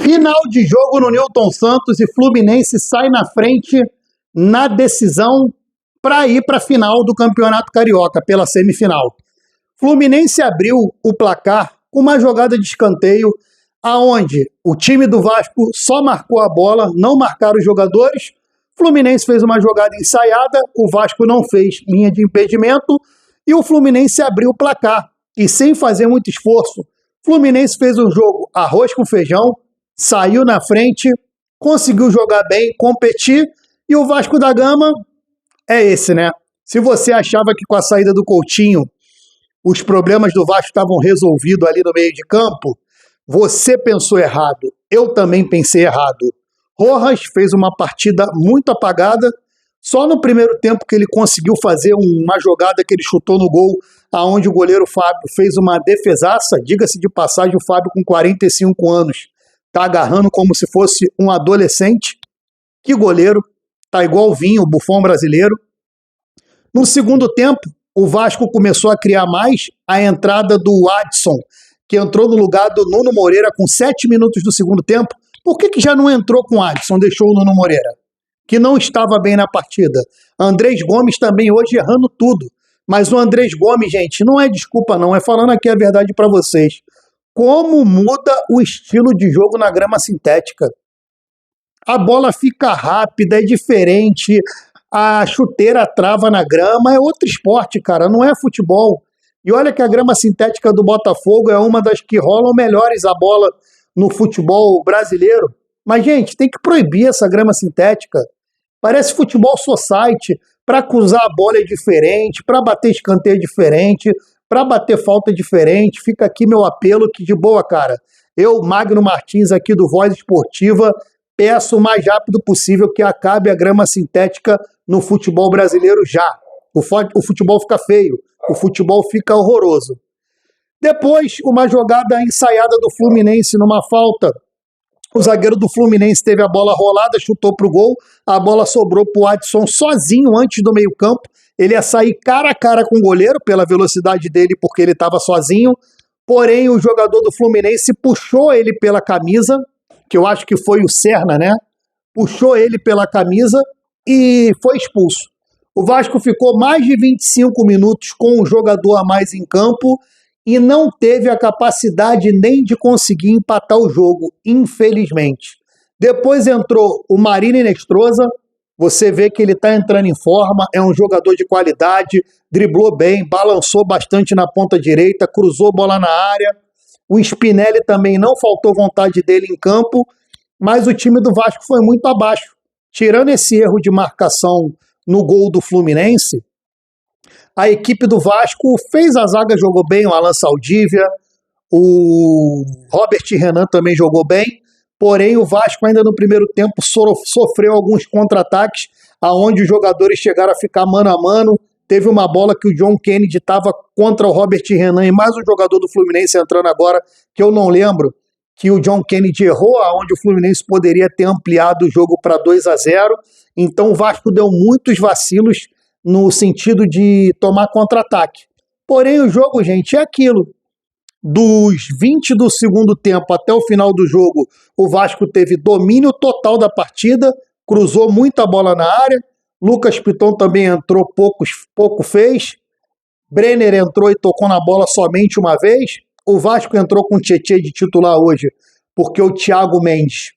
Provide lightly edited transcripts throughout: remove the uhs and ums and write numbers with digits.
Final de jogo no Newton Santos e Fluminense sai na frente na decisão para ir para a final do Campeonato Carioca, pela semifinal. Fluminense abriu o placar com uma jogada de escanteio, aonde o time do Vasco só marcou a bola, não marcaram os jogadores. Fluminense fez uma jogada ensaiada, o Vasco não fez linha de impedimento e o Fluminense abriu o placar. E sem fazer muito esforço, Fluminense fez um jogo arroz com feijão, saiu na frente, conseguiu jogar bem, competir, e o Vasco da Gama é esse, né? Se você achava que com a saída do Coutinho os problemas do Vasco estavam resolvidos ali no meio de campo, você pensou errado. Eu também pensei errado. Rojas fez uma partida muito apagada, só no primeiro tempo que ele conseguiu fazer uma jogada que ele chutou no gol, aonde o goleiro Fábio fez uma defesaça. Diga-se de passagem, o Fábio com 45 anos tá agarrando como se fosse um adolescente. Que goleiro, tá igual o Vinho, o Buffon brasileiro. No segundo tempo, o Vasco começou a criar mais, a entrada do Adson, que entrou no lugar do Nuno Moreira com 7 minutos do segundo tempo. Por que já não entrou com o Adson, deixou o Nuno Moreira, que não estava bem na partida? Andrés Gomes também hoje errando tudo. Mas o Andrés Gomes, gente, não é desculpa não, é falando aqui a verdade para vocês. Como muda o estilo de jogo na grama sintética? A bola fica rápida, é diferente, a chuteira trava na grama, é outro esporte, cara, não é futebol. E olha que a grama sintética do Botafogo é uma das que rolam melhores a bola no futebol brasileiro. Mas, gente, tem que proibir essa grama sintética. Parece futebol society. Para cruzar a bola é diferente, para bater escanteio é diferente, para bater falta é diferente. Fica aqui meu apelo, que de boa, cara. Eu, Magno Martins, aqui do Voz Esportiva, peço o mais rápido possível que acabe a grama sintética no futebol brasileiro já. O futebol fica feio, o futebol fica horroroso. Depois, uma jogada ensaiada do Fluminense numa falta. O zagueiro do Fluminense teve a bola rolada, chutou pro gol, a bola sobrou pro Adson sozinho antes do meio-campo. Ele ia sair cara a cara com o goleiro pela velocidade dele, porque ele estava sozinho. Porém, o jogador do Fluminense puxou ele pela camisa, que eu acho que foi o Serna, né? Puxou ele pela camisa e foi expulso. O Vasco ficou mais de 25 minutos com um jogador a mais em campo e não teve a capacidade nem de conseguir empatar o jogo, infelizmente. Depois entrou o Marília Inestrosa, você vê que ele está entrando em forma, é um jogador de qualidade, driblou bem, balançou bastante na ponta direita, cruzou bola na área. O Spinelli também não faltou vontade dele em campo, mas o time do Vasco foi muito abaixo. Tirando esse erro de marcação no gol do Fluminense, a equipe do Vasco fez a zaga, jogou bem, o Alan Saldívia, o Robert Renan também jogou bem, porém o Vasco ainda no primeiro tempo sofreu alguns contra-ataques, aonde os jogadores chegaram a ficar mano a mano. Teve uma bola que o John Kennedy estava contra o Robert Renan e mais um jogador do Fluminense entrando agora, que eu não lembro, que o John Kennedy errou, aonde o Fluminense poderia ter ampliado o jogo para 2-0. Então o Vasco deu muitos vacilos no sentido de tomar contra-ataque. Porém, o jogo, gente, é aquilo. Dos 20 do segundo tempo até o final do jogo, o Vasco teve domínio total da partida, cruzou muita bola na área, Lucas Piton também entrou, pouco fez, Brenner entrou e tocou na bola somente uma vez, o Vasco entrou com o Tietê de titular hoje, porque o Thiago Mendes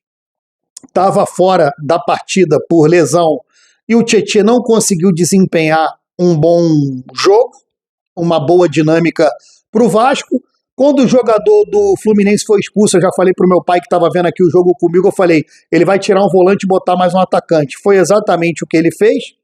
estava fora da partida por lesão, e o Tietê não conseguiu desempenhar um bom jogo, uma boa dinâmica para o Vasco. Quando o jogador do Fluminense foi expulso, eu já falei para o meu pai que estava vendo aqui o jogo comigo, eu falei, ele vai tirar um volante e botar mais um atacante. Foi exatamente o que ele fez.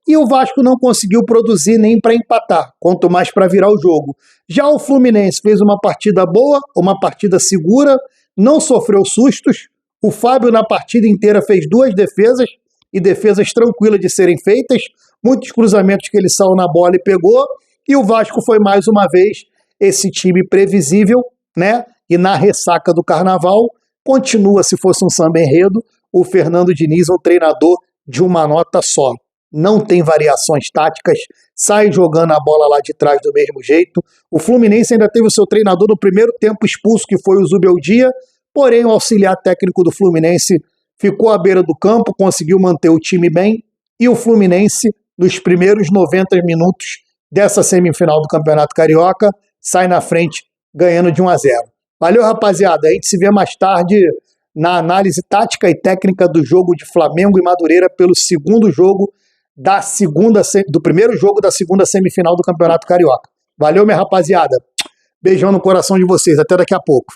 E o Vasco não conseguiu produzir nem para empatar, quanto mais para virar o jogo. Já o Fluminense fez uma partida boa, uma partida segura, não sofreu sustos. O Fábio na partida inteira fez 2 defesas, e defesas tranquilas de serem feitas, muitos cruzamentos que ele saiu na bola e pegou, e o Vasco foi mais uma vez esse time previsível, né? E na ressaca do Carnaval, continua, se fosse um samba enredo, o Fernando Diniz é um treinador de uma nota só. Não tem variações táticas, sai jogando a bola lá de trás do mesmo jeito. O Fluminense ainda teve o seu treinador no primeiro tempo expulso, que foi o Zubeldia, porém o auxiliar técnico do Fluminense ficou à beira do campo, conseguiu manter o time bem, e o Fluminense, nos primeiros 90 minutos dessa semifinal do Campeonato Carioca, sai na frente, ganhando de 1-0. Valeu, rapaziada. A gente se vê mais tarde na análise tática e técnica do jogo de Flamengo e Madureira pelo segundo jogo do primeiro jogo da segunda semifinal do Campeonato Carioca. Valeu, minha rapaziada. Beijão no coração de vocês. Até daqui a pouco.